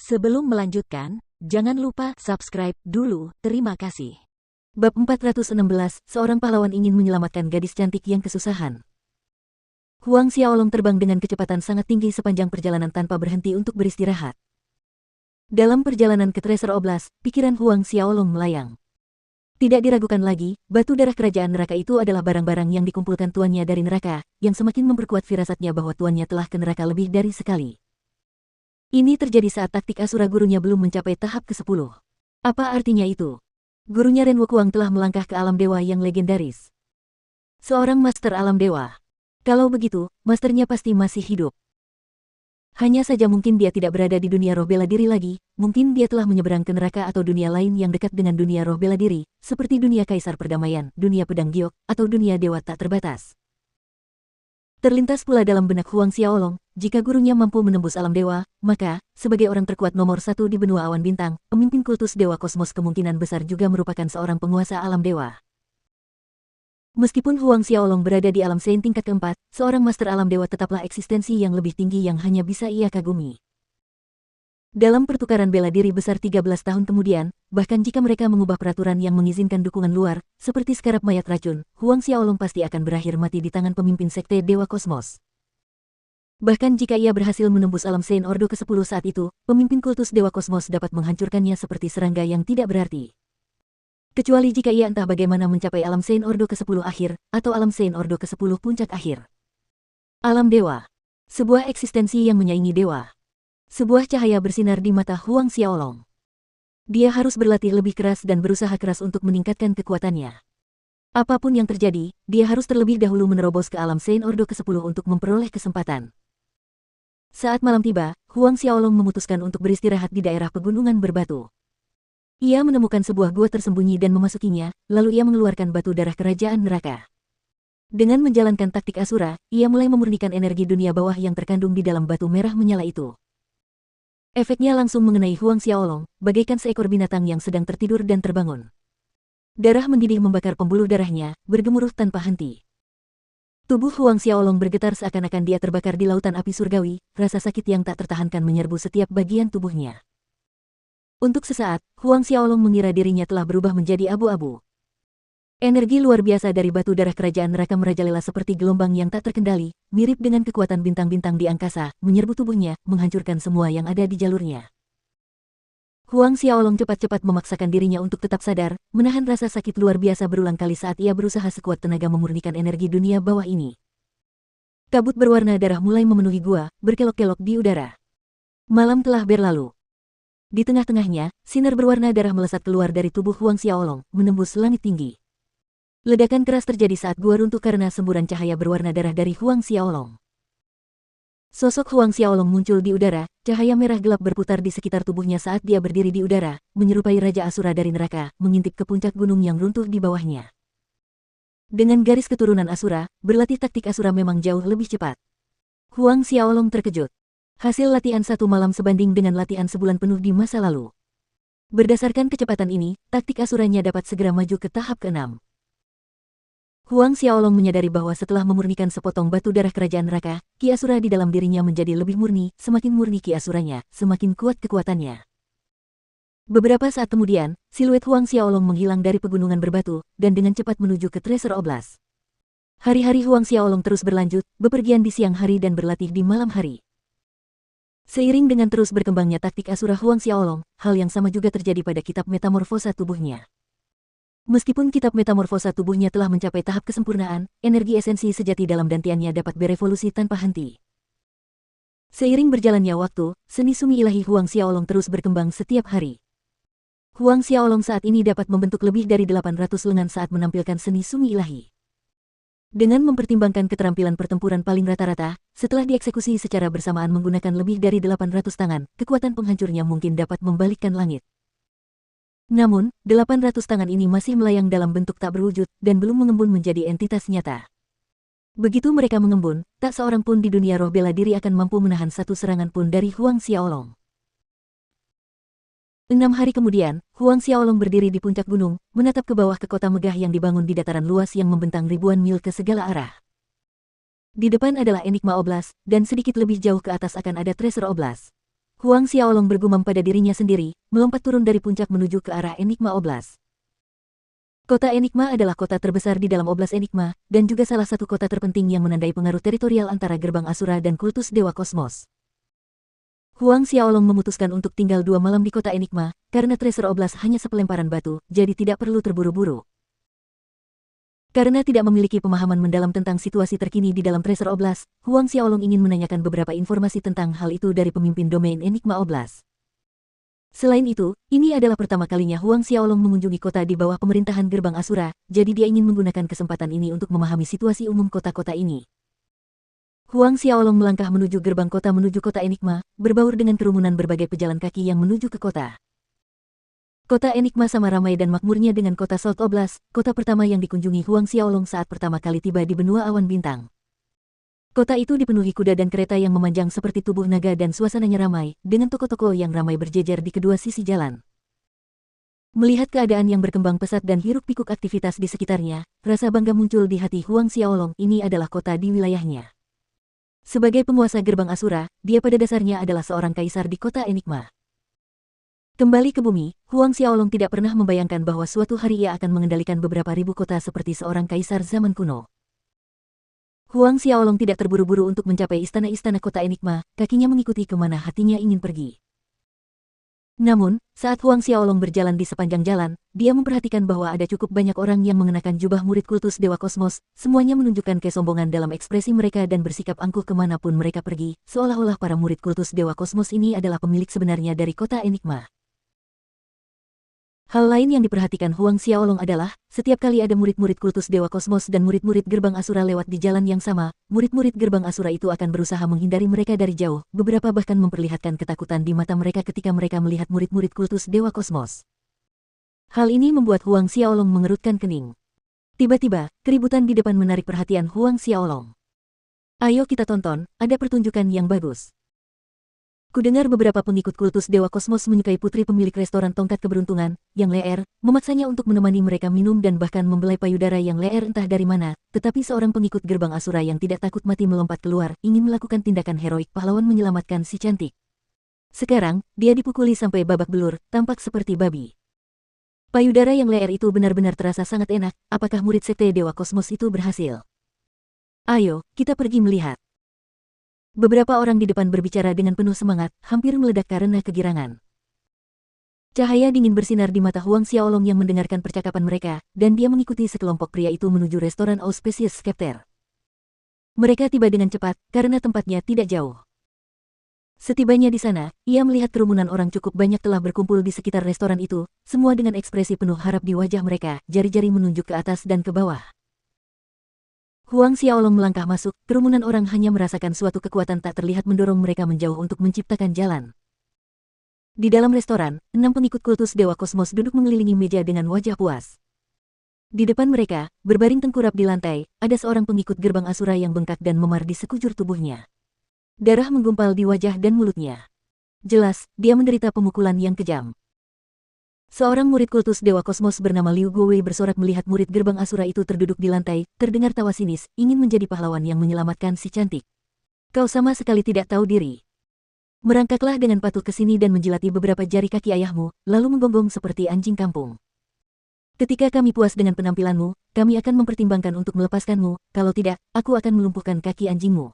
Sebelum melanjutkan, jangan lupa subscribe dulu, terima kasih. Bab 416, seorang pahlawan ingin menyelamatkan gadis cantik yang kesusahan. Huang Xiaolong terbang dengan kecepatan sangat tinggi sepanjang perjalanan tanpa berhenti untuk beristirahat. Dalam perjalanan ke Treasure Oblast, pikiran Huang Xiaolong melayang. Tidak diragukan lagi, batu darah kerajaan neraka itu adalah barang-barang yang dikumpulkan tuannya dari neraka, yang semakin memperkuat firasatnya bahwa tuannya telah ke neraka lebih dari sekali. Ini terjadi saat taktik Asura gurunya belum mencapai tahap ke-10. Apa artinya itu? Gurunya Ren Wukuang telah melangkah ke alam dewa yang legendaris. Seorang master alam dewa. Kalau begitu, masternya pasti masih hidup. Hanya saja mungkin dia tidak berada di dunia roh bela diri lagi, mungkin dia telah menyeberang ke neraka atau dunia lain yang dekat dengan dunia roh bela diri, seperti dunia Kaisar Perdamaian, dunia pedang giok, atau dunia dewa tak terbatas. Terlintas pula dalam benak Huang Xiaolong, jika gurunya mampu menembus alam dewa, maka, sebagai orang terkuat nomor 1 di benua awan bintang, pemimpin kultus Dewa Kosmos kemungkinan besar juga merupakan seorang penguasa alam dewa. Meskipun Huang Xiaolong berada di alam Sein tingkat keempat, seorang master alam dewa tetaplah eksistensi yang lebih tinggi yang hanya bisa ia kagumi. Dalam pertukaran bela diri besar 13 tahun kemudian, bahkan jika mereka mengubah peraturan yang mengizinkan dukungan luar, seperti sekarap mayat racun, Huang Xiaolong pasti akan berakhir mati di tangan pemimpin sekte Dewa Kosmos. Bahkan jika ia berhasil menembus alam Sein Ordo ke-10 saat itu, pemimpin kultus Dewa Kosmos dapat menghancurkannya seperti serangga yang tidak berarti. Kecuali jika ia entah bagaimana mencapai alam Sein Ordo ke-10 akhir, atau alam Sein Ordo ke-10 puncak akhir. Alam Dewa. Sebuah eksistensi yang menyaingi dewa. Sebuah cahaya bersinar di mata Huang Xiaolong. Dia harus berlatih lebih keras dan berusaha keras untuk meningkatkan kekuatannya. Apapun yang terjadi, dia harus terlebih dahulu menerobos ke alam Sein Ordo ke-10 untuk memperoleh kesempatan. Saat malam tiba, Huang Xiaolong memutuskan untuk beristirahat di daerah pegunungan berbatu. Ia menemukan sebuah gua tersembunyi dan memasukinya, lalu ia mengeluarkan batu darah kerajaan neraka. Dengan menjalankan taktik Asura, ia mulai memurnikan energi dunia bawah yang terkandung di dalam batu merah menyala itu. Efeknya langsung mengenai Huang Xiaolong, bagaikan seekor binatang yang sedang tertidur dan terbangun. Darah mendidih membakar pembuluh darahnya, bergemuruh tanpa henti. Tubuh Huang Xiaolong bergetar seakan-akan dia terbakar di lautan api surgawi, rasa sakit yang tak tertahankan menyerbu setiap bagian tubuhnya. Untuk sesaat, Huang Xiaolong mengira dirinya telah berubah menjadi abu-abu. Energi luar biasa dari batu darah kerajaan neraka merajalela seperti gelombang yang tak terkendali, mirip dengan kekuatan bintang-bintang di angkasa, menyerbu tubuhnya, menghancurkan semua yang ada di jalurnya. Huang Xiaolong cepat-cepat memaksakan dirinya untuk tetap sadar, menahan rasa sakit luar biasa berulang kali saat ia berusaha sekuat tenaga memurnikan energi dunia bawah ini. Kabut berwarna darah mulai memenuhi gua, berkelok-kelok di udara. Malam telah berlalu. Di tengah-tengahnya, sinar berwarna darah melesat keluar dari tubuh Huang Xiaolong, menembus langit tinggi. Ledakan keras terjadi saat gua runtuh karena semburan cahaya berwarna darah dari Huang Xiaolong. Sosok Huang Xiaolong muncul di udara, cahaya merah gelap berputar di sekitar tubuhnya saat dia berdiri di udara, menyerupai Raja Asura dari neraka, mengintip ke puncak gunung yang runtuh di bawahnya. Dengan garis keturunan Asura, berlatih taktik Asura memang jauh lebih cepat. Huang Xiaolong terkejut. Hasil latihan satu malam sebanding dengan latihan sebulan penuh di masa lalu. Berdasarkan kecepatan ini, taktik Asuranya dapat segera maju ke tahap ke-6. Huang Xiaolong menyadari bahwa setelah memurnikan sepotong batu darah kerajaan neraka, Ki Asura di dalam dirinya menjadi lebih murni, semakin murni Ki Asuranya, semakin kuat kekuatannya. Beberapa saat kemudian, siluet Huang Xiaolong menghilang dari pegunungan berbatu, dan dengan cepat menuju ke Treasure Oblast. Hari-hari Huang Xiaolong terus berlanjut, bepergian di siang hari dan berlatih di malam hari. Seiring dengan terus berkembangnya taktik Asura Huang Xiaolong, hal yang sama juga terjadi pada kitab metamorfosa tubuhnya. Meskipun kitab metamorfosa tubuhnya telah mencapai tahap kesempurnaan, energi esensi sejati dalam dantiannya dapat berevolusi tanpa henti. Seiring berjalannya waktu, seni sumi ilahi Huang Xiaolong terus berkembang setiap hari. Huang Xiaolong saat ini dapat membentuk lebih dari 800 lengan saat menampilkan seni sumi ilahi. Dengan mempertimbangkan keterampilan pertempuran paling rata-rata, setelah dieksekusi secara bersamaan menggunakan lebih dari 800 tangan, kekuatan penghancurnya mungkin dapat membalikkan langit. Namun, 800 tangan ini masih melayang dalam bentuk tak berwujud dan belum mengembun menjadi entitas nyata. Begitu mereka mengembun, tak seorang pun di dunia roh bela diri akan mampu menahan satu serangan pun dari Huang Xiaolong. 6 hari kemudian, Huang Xiaolong berdiri di puncak gunung, menatap ke bawah ke kota megah yang dibangun di dataran luas yang membentang ribuan mil ke segala arah. Di depan adalah Enigma Oblast, dan sedikit lebih jauh ke atas akan ada Treasure Oblast. Huang Xiaolong bergumam pada dirinya sendiri, melompat turun dari puncak menuju ke arah Enigma Oblast. Kota Enigma adalah kota terbesar di dalam Oblast Enigma, dan juga salah satu kota terpenting yang menandai pengaruh teritorial antara gerbang Asura dan kultus Dewa Kosmos. Huang Xiaolong memutuskan untuk tinggal 2 malam di kota Enigma, karena Treasure Oblast hanya sepelemparan batu, jadi tidak perlu terburu-buru. Karena tidak memiliki pemahaman mendalam tentang situasi terkini di dalam Treasure Oblast, Huang Xiaolong ingin menanyakan beberapa informasi tentang hal itu dari pemimpin domain Enigma Oblast. Selain itu, ini adalah pertama kalinya Huang Xiaolong mengunjungi kota di bawah pemerintahan Gerbang Asura, jadi dia ingin menggunakan kesempatan ini untuk memahami situasi umum kota-kota ini. Huang Xiaolong melangkah menuju gerbang kota menuju kota Enigma, berbaur dengan kerumunan berbagai pejalan kaki yang menuju ke kota. Kota Enigma sama ramai dan makmurnya dengan kota Salt Oblast, kota pertama yang dikunjungi Huang Xiaolong saat pertama kali tiba di benua awan bintang. Kota itu dipenuhi kuda dan kereta yang memanjang seperti tubuh naga dan suasananya ramai, dengan toko-toko yang ramai berjejer di kedua sisi jalan. Melihat keadaan yang berkembang pesat dan hiruk-pikuk aktivitas di sekitarnya, rasa bangga muncul di hati Huang Xiaolong. Ini adalah kota di wilayahnya. Sebagai penguasa gerbang Asura, dia pada dasarnya adalah seorang kaisar di kota Enigma. Kembali ke bumi, Huang Xiaolong tidak pernah membayangkan bahwa suatu hari ia akan mengendalikan beberapa ribu kota seperti seorang kaisar zaman kuno. Huang Xiaolong tidak terburu-buru untuk mencapai istana-istana kota Enigma, kakinya mengikuti kemana hatinya ingin pergi. Namun, saat Huang Xiaolong berjalan di sepanjang jalan, dia memperhatikan bahwa ada cukup banyak orang yang mengenakan jubah murid kultus Dewa Kosmos, semuanya menunjukkan kesombongan dalam ekspresi mereka dan bersikap angkuh kemanapun mereka pergi, seolah-olah para murid kultus Dewa Kosmos ini adalah pemilik sebenarnya dari kota Enigma. Hal lain yang diperhatikan Huang Xiaolong adalah, setiap kali ada murid-murid kultus Dewa Kosmos dan murid-murid gerbang Asura lewat di jalan yang sama, murid-murid gerbang Asura itu akan berusaha menghindari mereka dari jauh, beberapa bahkan memperlihatkan ketakutan di mata mereka ketika mereka melihat murid-murid kultus Dewa Kosmos. Hal ini membuat Huang Xiaolong mengerutkan kening. Tiba-tiba, keributan di depan menarik perhatian Huang Xiaolong. Ayo kita tonton, ada pertunjukan yang bagus. Kudengar beberapa pengikut kultus Dewa Kosmos menyukai putri pemilik restoran tongkat keberuntungan, yang leer, memaksanya untuk menemani mereka minum dan bahkan membelai payudara yang leer entah dari mana, tetapi seorang pengikut gerbang Asura yang tidak takut mati melompat keluar, ingin melakukan tindakan heroik pahlawan menyelamatkan si cantik. Sekarang, dia dipukuli sampai babak belur, tampak seperti babi. Payudara yang leer itu benar-benar terasa sangat enak, apakah murid sekte Dewa Kosmos itu berhasil? Ayo, kita pergi melihat. Beberapa orang di depan berbicara dengan penuh semangat, hampir meledak karena kegirangan. Cahaya dingin bersinar di mata Huang Xiaolong yang mendengarkan percakapan mereka, dan dia mengikuti sekelompok pria itu menuju restoran Auspicious Scepter. Mereka tiba dengan cepat, karena tempatnya tidak jauh. Setibanya di sana, ia melihat kerumunan orang cukup banyak telah berkumpul di sekitar restoran itu, semua dengan ekspresi penuh harap di wajah mereka, jari-jari menunjuk ke atas dan ke bawah. Huang Xiaolong melangkah masuk, kerumunan orang hanya merasakan suatu kekuatan tak terlihat mendorong mereka menjauh untuk menciptakan jalan. Di dalam restoran, 6 pengikut kultus Dewa Kosmos duduk mengelilingi meja dengan wajah puas. Di depan mereka, berbaring tengkurap di lantai, ada seorang pengikut gerbang Asura yang bengkak dan memar di sekujur tubuhnya. Darah menggumpal di wajah dan mulutnya. Jelas, dia menderita pemukulan yang kejam. Seorang murid kultus Dewa Kosmos bernama Liu Guowei bersorak melihat murid gerbang Asura itu terduduk di lantai, terdengar tawa sinis, ingin menjadi pahlawan yang menyelamatkan si cantik. Kau sama sekali tidak tahu diri. Merangkaklah dengan patuh ke sini dan menjilati beberapa jari kaki ayahmu, lalu menggonggong seperti anjing kampung. Ketika kami puas dengan penampilanmu, kami akan mempertimbangkan untuk melepaskanmu, kalau tidak, aku akan melumpuhkan kaki anjingmu.